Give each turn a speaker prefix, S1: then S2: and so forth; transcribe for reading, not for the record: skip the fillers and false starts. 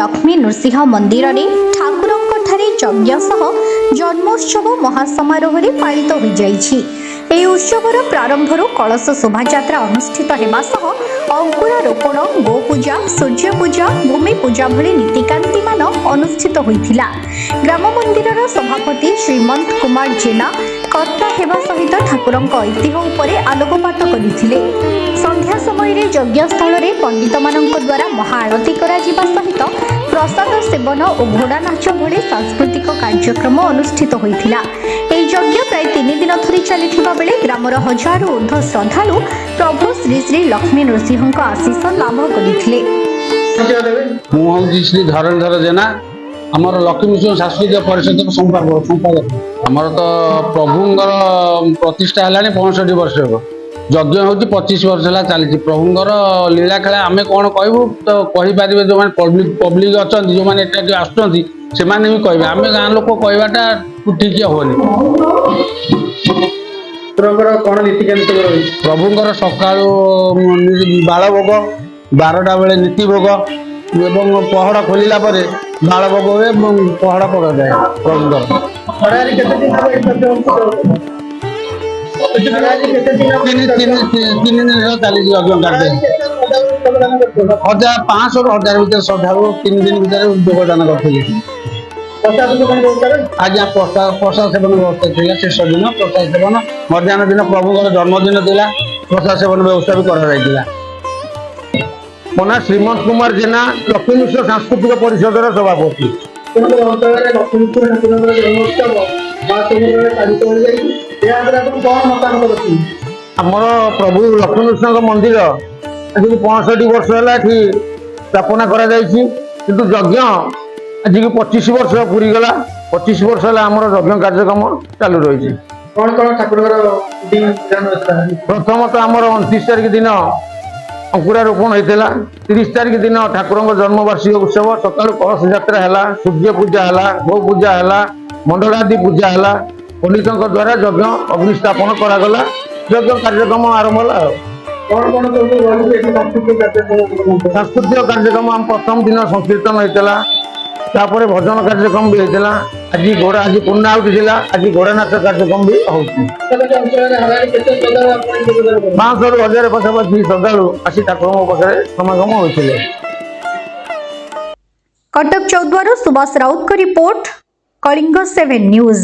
S1: लक्ष्मी नृसिंह मंदिर में ठाकुरंठारे यज्ञ सह जन्मोत्सव महासमारोह पालित हो जाइछि। ଏହି ଉତ୍ସବର ପ୍ରାରମ୍ଭରୁ କଳସ ଶୋଭାଯାତ୍ରା ଅନୁଷ୍ଠିତ ହେବା ସହ ଅଙ୍କୁରାରୋପଣ, ଗୋପୂଜା, ସୂର୍ଯ୍ୟପୂଜା, ଭୂମି ପୂଜା ଭଳି ନୀତିକାନ୍ତିମାନ ଅନୁଷ୍ଠିତ ହୋଇଥିଲା। ଗ୍ରାମ ମନ୍ଦିରର ସଭାପତି ଶ୍ରୀମନ୍ତ କୁମାର ଜେନା କର୍ତ୍ତା ହେବା ସହିତ ଠାକୁରଙ୍କ ଐତିହ୍ୟ ଉପରେ ଆଲୋକପାତ କରିଥିଲେ। ସନ୍ଧ୍ୟା ସମୟରେ ଯଜ୍ଞସ୍ଥଳରେ ପଣ୍ଡିତମାନଙ୍କ ଦ୍ୱାରା ମହାଆଳତୀ କରାଯିବା ସହିତ ପ୍ରସାଦ ସେବନ ଓ ଘୋଡ଼ା ନାଚ ଭଳି ସାଂସ୍କୃତିକ କାର୍ଯ୍ୟକ୍ରମ ଅନୁଷ୍ଠିତ ହୋଇଥିଲା। ଏହି ଯଜ୍ଞ ପ୍ରାୟ 3 ଦିନ ଧରି ଚାଲିଥିବା बेले ग्रामर हजार ऊर्ध्व श्रद्धालु प्रभु श्री श्री लक्ष्मी नृसिंह आशीष लाभ करथिले।
S2: श्री धरणधर जेना आमर लक्ष्मी नृसिंह सांस्कृतिक परिषद संपादक आमर तो प्रभुंर प्रतिष्ठा है 65 वर्ष यज्ञ हूँ 25 वर्ष है चली प्रभुंर लीला खेला आम कौन कहूँ तो कहीपर जो पब्लिक अच्छा जो मैंने आसुँच से भी कहे आम गाँ लोक कहवाटा ठीक हेनी। प्रभुंर सका बाल भोग 12टा बेले नीति भोग एवं पहड़ा खोलिला परे बाल भोग हुए पहड़ा पड़ा जाए। प्रभुंर 3 दिन चली यज्ञ कार्य 1500 ରୁ 1000 भर श्रद्धालु 3 दिन भर योगदान करते। आज्ञा प्रसाद सेवन व्यवस्था थी शेष दिन प्रसाद सेवन मध्याह्न दिन प्रभु जन्मदिन था प्रसाद सेवन व्यवस्था भी कराइला। मो ना श्रीमंत कुमार जेना लक्ष्मी नृसिंह सांस्कृतिक परिषद सभापति। आमर प्रभु लक्ष्मी नृसिंह मंदिर आज 65 वर्ष है स्थापना कर यज्ञ आज की 25 वर्ष पूरी गला 25 वर्ष है आम यज्ञ कार्यक्रम चालू रही। प्रथम तो आम 29 तारिख दिन अंकुरारोपण होता 30 तारिख दिन ठाकुर जन्मवार्षिक उत्सव सका कलश यात्रा है सूर्य पूजा है गो पूजा है मंडलादि पूजा है पंडितों द्वारा यज्ञ अग्निस्थापन करागला यज्ञ कार्यक्रम आरंभ है। सांस्कृतिक कार्यक्रम आम प्रथम दिन संकीर्तन होता तापर भजन कार्यक्रम भी होता आज घोड़ा आज पूर्णाहुति थी आज घोड़ा नाच कार्यक्रम भी हो 500 ରୁ 1000 पाखापाखि श्रद्धालु आसी ठाकुर पाखे समागम होते।
S1: कटक चौद्वार सुभाष राउत को रिपोर्ट, कलिंग 7 न्यूज।